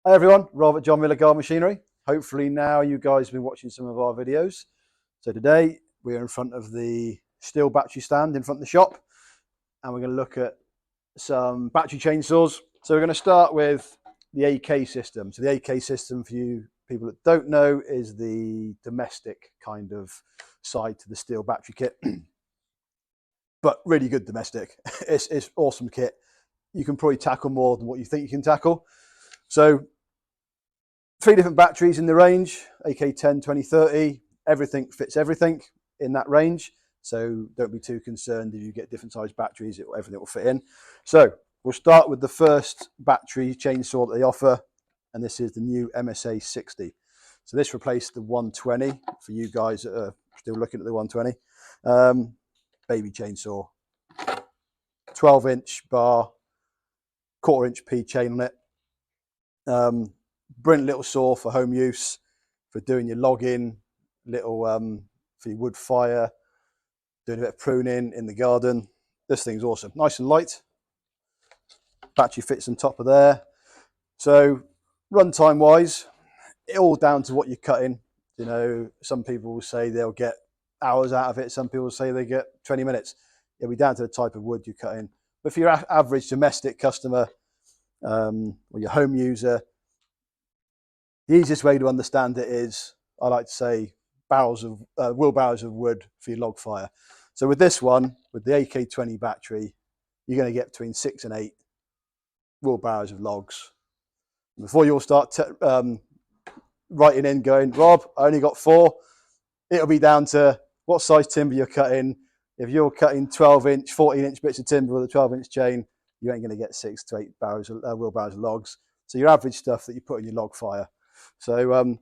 Hi everyone, Rob at John Miller Garden Machinery. Hopefully now you guys have been watching some of our videos. So today we're in front of the Stihl battery stand in front of the shop, and we're going to look at some battery chainsaws. So we're going to start with the AK system. So the AK system, for you people that don't know, is the domestic kind of side to the Stihl battery kit. But really good domestic. It's awesome kit. You can probably tackle more than what you think you can tackle. So 3 different batteries in the range, AK10, 20, 30, everything fits everything in that range. So don't be too concerned if you get different size batteries, everything will fit in. So we'll start with the first battery chainsaw that they offer, and this is the new MSA 60. So this replaced the 120 for you guys that are still looking at the 120. Baby chainsaw, 12-inch bar, 1/4-inch P chain on it. Brilliant little saw for home use, for doing your logging, little for your wood fire, doing a bit of pruning in the garden. This thing's awesome, nice and light. Battery fits on top of there. So runtime wise, it all down to what you're cutting. You know, some people will say they'll get hours out of it. Some people say they get 20 minutes. It'll be down to the type of wood you're cutting. But for your average domestic customer or your home user, the easiest way to understand it is, I like to say, wheelbarrows of wood for your log fire. So with this one, with the AK20 battery, you're going to get between 6 and 8 wheelbarrows of logs. And before you all start writing in going, Rob, I only got 4, it'll be down to what size timber you're cutting. If you're cutting 12-inch, 14-inch bits of timber with a 12-inch chain, you ain't going to get 6 to 8 wheelbarrows of logs. So your average stuff that you put in your log fire. So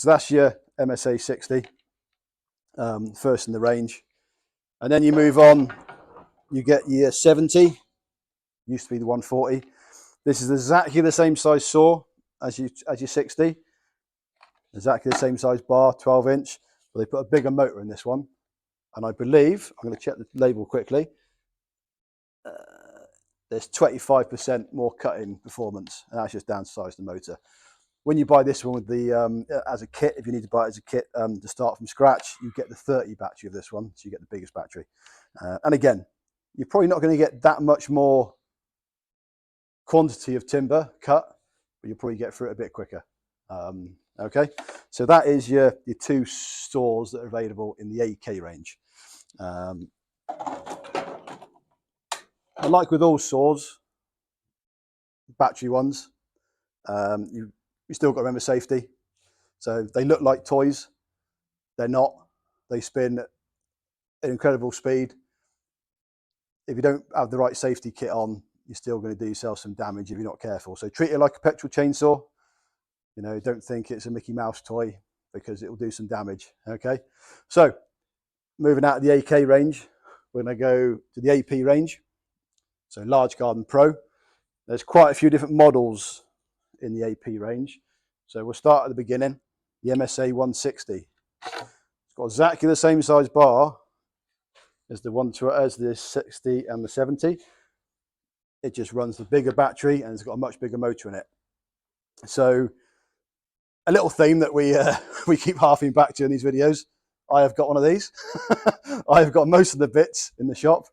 that's your MSA 60, first in the range. And then you move on, you get your 70, used to be the 140. This is exactly the same size saw as your 60, exactly the same size bar, 12-inch, but they put a bigger motor in this one. And I believe, I'm going to check the label quickly, there's 25% more cutting performance, and that's just downsized the motor. When you buy this one with the as a kit, if you need to buy it as a kit to start from scratch, you get the 30 battery of this one, so you get the biggest battery. And again, you're probably not going to get that much more quantity of timber cut, but you'll probably get through it a bit quicker. Okay, so that is your 2 saws that are available in the AK range. And like with all saws, battery ones, you still got to remember safety. So they look like toys. They're not. They spin at an incredible speed. If you don't have the right safety kit on, you're still going to do yourself some damage if you're not careful. So treat it like a petrol chainsaw. You know, don't think it's a Mickey Mouse toy, because it will do some damage. Okay. So moving out of the AK range, we're going to go to the AP range. So Large Garden Pro. There's quite a few different models in the AP range. So we'll start at the beginning. The MSA 160. It's got exactly the same size bar as the 60 and the 70. It just runs the bigger battery, and it's got a much bigger motor in it. So a little theme that we keep harping back to in these videos. I have got one of these. I have got most of the bits in the shop,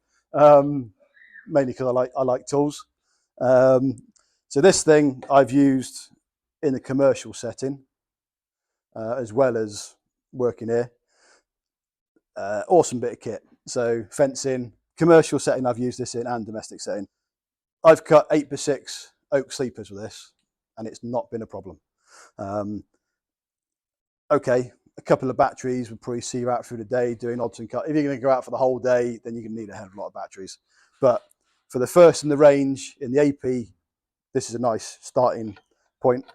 mainly because I like tools. So this thing I've used in a commercial setting as well as working here. Awesome bit of kit. So fencing, commercial setting I've used this in, and domestic setting. I've cut 8x6 oak sleepers with this, and it's not been a problem. Okay, a couple of batteries would probably see you out through the day doing odds and cuts. If you're going to go out for the whole day, then you're going to need a hell of a lot of batteries. But for the first in the range in the AP, this is a nice starting point.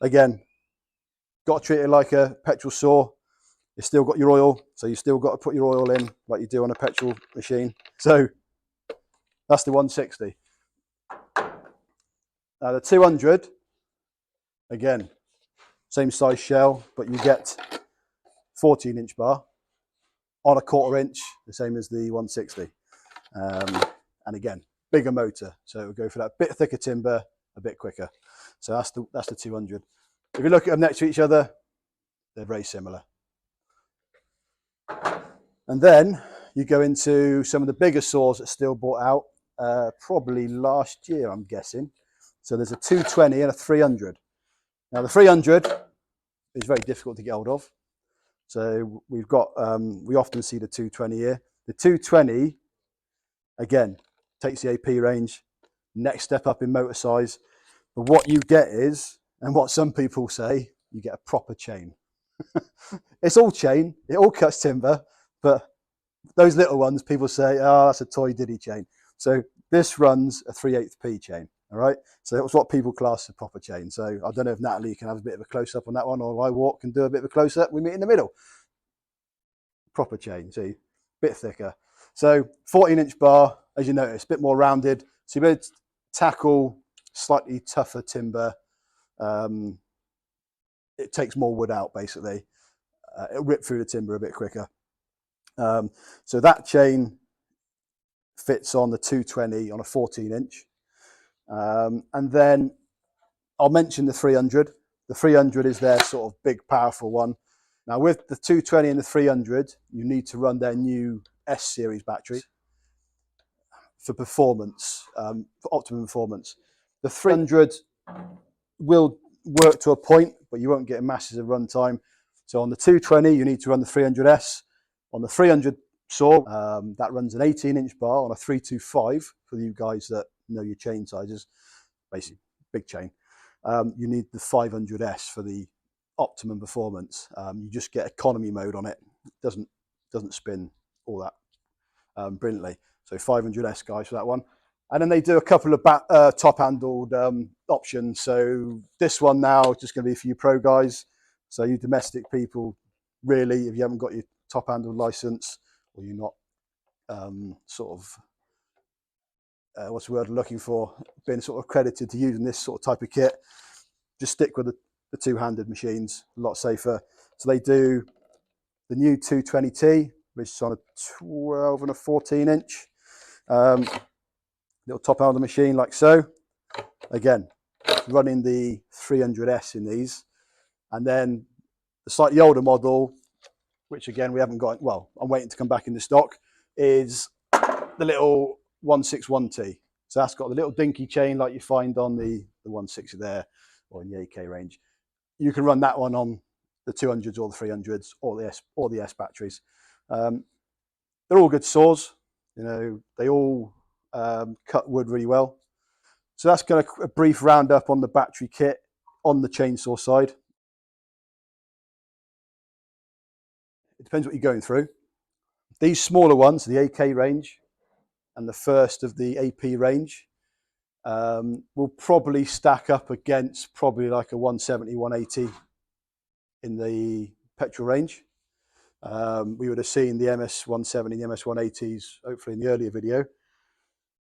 Again, got to treat it like a petrol saw. You've still got your oil, so you've still got to put your oil in like you do on a petrol machine. So that's the 160. Now the 200, again, same size shell, but you get 14-inch bar on a 1/4-inch, the same as the 160. And again, bigger motor, so it will go for that bit thicker timber, a bit quicker. So that's the 200. If you look at them next to each other, they're very similar. And then you go into some of the bigger saws that Stihl bought out, probably last year, I'm guessing. So there's a 220 and a 300. Now the 300 is very difficult to get hold of. So we've got, we often see the 220 here. The 220, again, takes the AP range, next step up in motor size. But what you get is, and what some people say, you get a proper chain. It's all chain, it all cuts timber, but those little ones, people say, oh, that's a toy diddy chain. So this runs a 3/8 P chain, all right? So that was what people class as a proper chain. So I don't know if Natalie can have a bit of a close-up on that one, or if I walk and do a bit of a close-up, we meet in the middle. Proper chain, see, bit thicker. So 14-inch bar, as you notice, a bit more rounded. So you're able to tackle slightly tougher timber. It takes more wood out, basically. It'll rip through the timber a bit quicker. So that chain fits on the 220 on a 14-inch. And then I'll mention the 300. The 300 is their sort of big, powerful one. Now, with the 220 and the 300, you need to run their new S-series battery for performance, for optimum performance. The 300 will work to a point, but you won't get masses of runtime. So on the 220, you need to run the 300S. On the 300 saw, that runs an 18-inch bar on a 325 for you guys that know your chain sizes, basically big chain. You need the 500S for the optimum performance. You just get economy mode on it. It doesn't spin all that brilliantly. So 500S guys for that one. And then they do a couple of top-handled options. So this one now is just going to be for you pro guys. So you domestic people, really, if you haven't got your top-handled license, or you're not what's the word I'm looking for, being sort of accredited to using this sort of type of kit, just stick with the two-handed machines, a lot safer. So they do the new 220T, which is on a 12 and a 14-inch. Little top handle machine like so. Again, running the 300S in these. And then the slightly older model, which again we haven't got, well, I'm waiting to come back into stock, is the little 161T. So that's got the little dinky chain like you find on the 160 there, or in the AK range. You can run that one on the 200s or the 300s or the S batteries. They're all good saws. You know, they all cut wood really well. So that's kind of a brief roundup on the battery kit on the chainsaw side. It depends what you're going through. These smaller ones, the AK range and the first of the AP range, will probably stack up against probably like a 170, 180 in the petrol range. We would have seen the MS170, the MS180s, hopefully in the earlier video.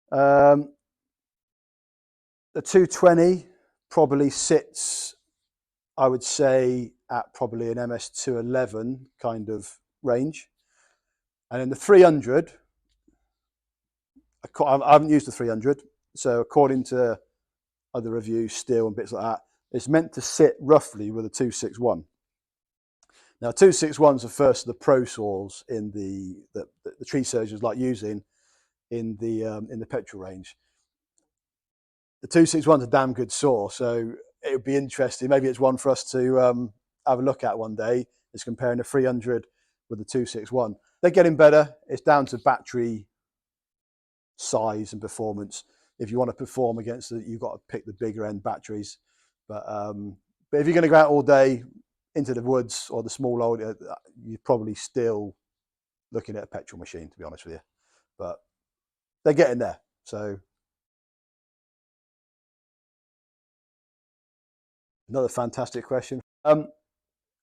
The 220 probably sits, I would say, at probably an MS211 kind of range. And in the 300, I haven't used the 300, so according to other reviews, Stihl and bits like that, it's meant to sit roughly with a 261. Now, 261 is the first of the pro saws in the tree surgeons like using in the petrol range. The 261 is a damn good saw, so it would be interesting. Maybe it's one for us to have a look at one day. Is comparing the 300 with the 261. They're getting better. It's down to battery size and performance. If you want to perform against it, you've got to pick the bigger end batteries. But if you're going to go out all day into the woods or the small old, you're probably still looking at a petrol machine, to be honest with you. But they're getting there. So another fantastic question.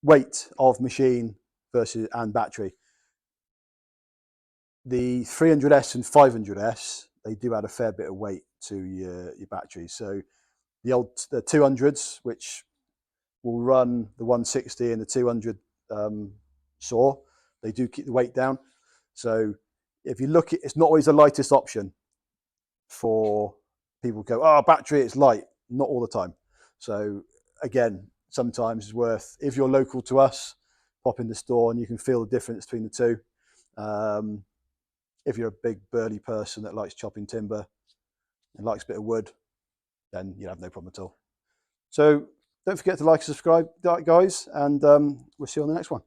Weight of machine versus and battery. The 300S and 500S, they do add a fair bit of weight to your batteries. So the 200s, which will run the 160 and the 200 saw, they do keep the weight down. So if you look at, it's not always the lightest option for people who go, oh, battery, it's light. not all the time. So again, sometimes it's worth, if you're local to us, pop in the store and you can feel the difference between the two. If you're a big burly person that likes chopping timber and likes a bit of wood, then you have no problem at all. So don't forget to like and subscribe, guys, and we'll see you on the next one.